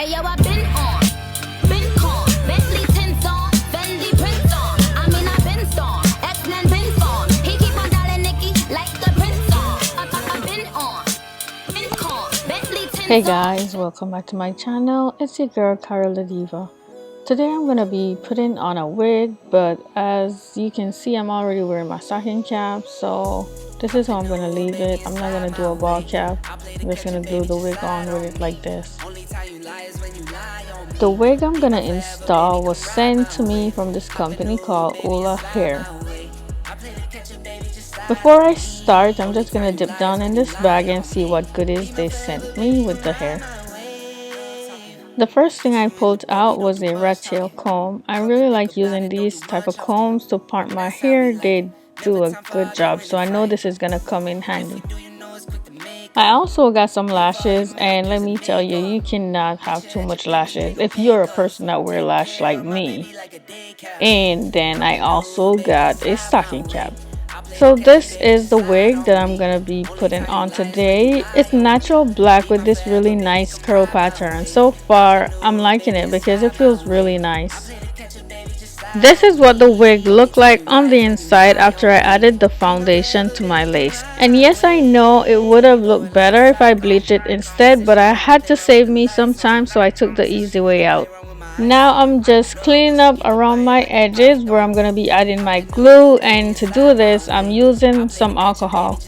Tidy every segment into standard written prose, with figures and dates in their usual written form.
Hey yo, I been on, been con, Bentley tints on, Fendi prints on. I mean I been storm, X-Men been form. He keep on dialing Nikki like the prince song. I been on, been con, Bentley tints on. Hey guys, welcome back to my channel. It's your girl Carol the Diva. Today I'm gonna be putting on a wig, but as you can see, I'm already wearing my stocking cap, so this is how I'm gonna leave it. I'm not gonna do a ball cap. I'm just gonna glue the wig on with it like this. The wig I'm gonna install was sent to me from this company called ULAHAIR. Before I start, I'm just gonna dip down in this bag and see what goodies they sent me with the hair. The first thing I pulled out was a rat tail comb. I really like using these type of combs to part my hair. They do a good job, so I know this is gonna come in handy. I also got some lashes, and let me tell you, you cannot have too much lashes if you're a person that wear lash like me. And then I also got a stocking cap. So this is the wig that I'm gonna be putting on today. It's natural black with this really nice curl pattern. So far I'm liking it because it feels really nice. This is what the wig looked like on the inside after I added the foundation to my lace. And yes, I know it would have looked better if I bleached it instead, but I had to save me some time, so I took the easy way out. Now I'm just cleaning up around my edges where I'm going to be adding my glue, and to do this I'm using some alcohol.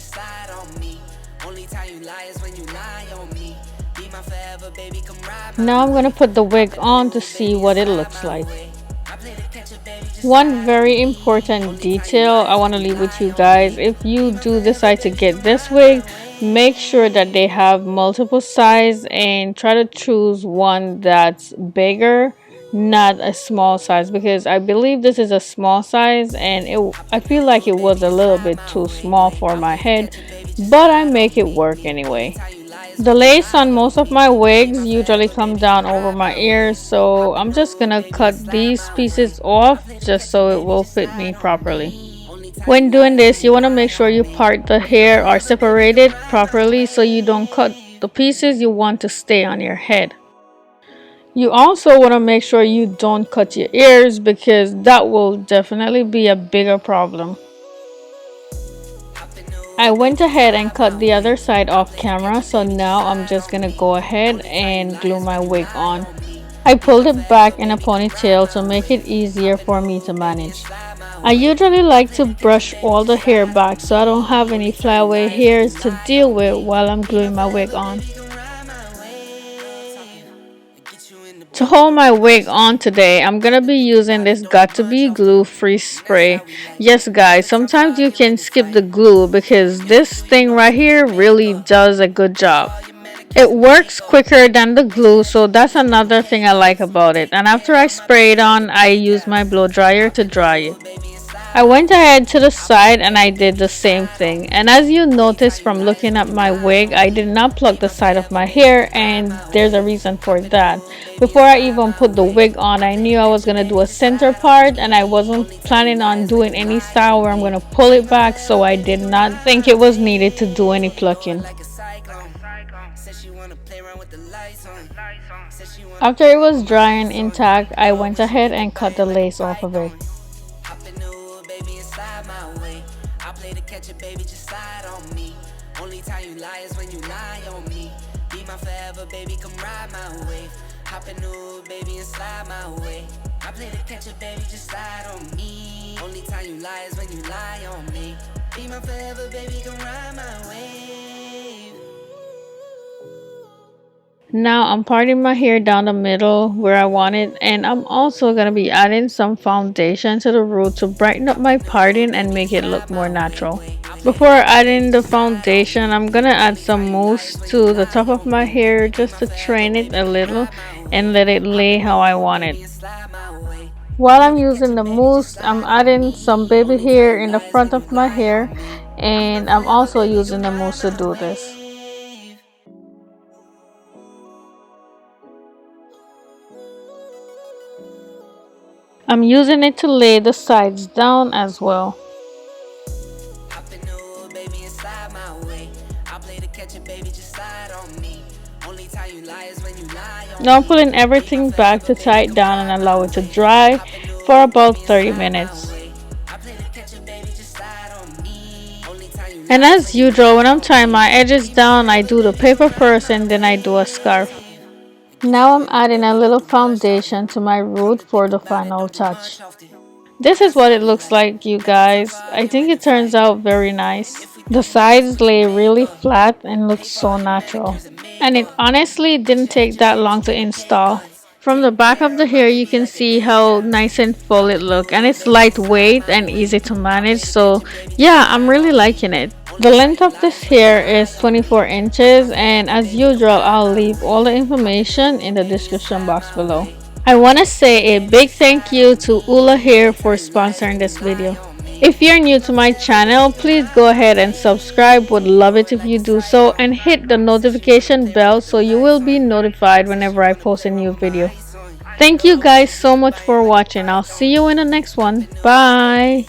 Now I'm going to put the wig on to see what it looks like. One very important detail I want to leave with you guys: if you do decide to get this wig, make sure that they have multiple sizes and try to choose one that's bigger, not a small size, because I believe this is a small size and I feel like it was a little bit too small for my head, but I make it work anyway. The lace on most of my wigs usually come down over my ears, so I'm just gonna cut these pieces off just so it will fit me properly. When doing this, you want to make sure you part the hair or separate it properly so you don't cut the pieces you want to stay on your head. You also want to make sure you don't cut your ears, because that will definitely be a bigger problem. I went ahead and cut the other side off camera, so now I'm just gonna go ahead and glue my wig on. I pulled it back in a ponytail to make it easier for me to manage. I usually like to brush all the hair back so I don't have any flyaway hairs to deal with while I'm gluing my wig on. To hold my wig on today, I'm gonna be using this Got2b glue free spray. Yes guys, sometimes you can skip the glue because this thing right here really does a good job. It works quicker than the glue, so that's another thing I like about it. And after I spray it on, I use my blow dryer to dry it. I went ahead to the side and I did the same thing, and as you notice from looking at my wig, I did not pluck the side of my hair, and there's a reason for that. Before I even put the wig on, I knew I was going to do a center part, and I wasn't planning on doing any style where I'm going to pull it back, so I did not think it was needed to do any plucking. After it was dry and intact, I went ahead and cut the lace off of it. Catch it, baby, just slide on me. Only time you lie is when you lie on me. Be my forever, baby, come ride my wave. Hop in new, baby, and slide my way. I play the catch it, baby, just slide on me. Only time you lie is when you lie on me. Be my forever, baby, come ride my wave. Now I'm parting my hair down the middle where I want it, and I'm also going to be adding some foundation to the root to brighten up my parting and make it look more natural. Before adding the foundation, I'm going to add some mousse to the top of my hair just to train it a little and let it lay how I want it. While I'm using the mousse, I'm adding some baby hair in the front of my hair, and I'm also using the mousse to do this. I'm using it to lay the sides down as well. Only time you lie is when you lie Now I'm putting everything back to tie it down and allow it to dry for about 30 minutes. And as usual, when I'm tying my edges down, I do the paper first and then I do a scarf. Now I'm adding a little foundation to my root for the final touch. This is what it looks like, you guys. I think it turns out very nice. The sides lay really flat and look so natural. And it honestly didn't take that long to install. From the back of the hair you can see how nice and full it looks, and it's lightweight and easy to manage, so yeah, I'm really liking it. The length of this hair is 24 inches, and as usual I'll leave all the information in the description box below. I want to say a big thank you to ULAHAIR for sponsoring this video. If you're new to my channel, please go ahead and subscribe. Would love it if you do so, and hit the notification bell so you will be notified whenever I post a new video. Thank you guys so much for watching. I'll see you in the next one. Bye.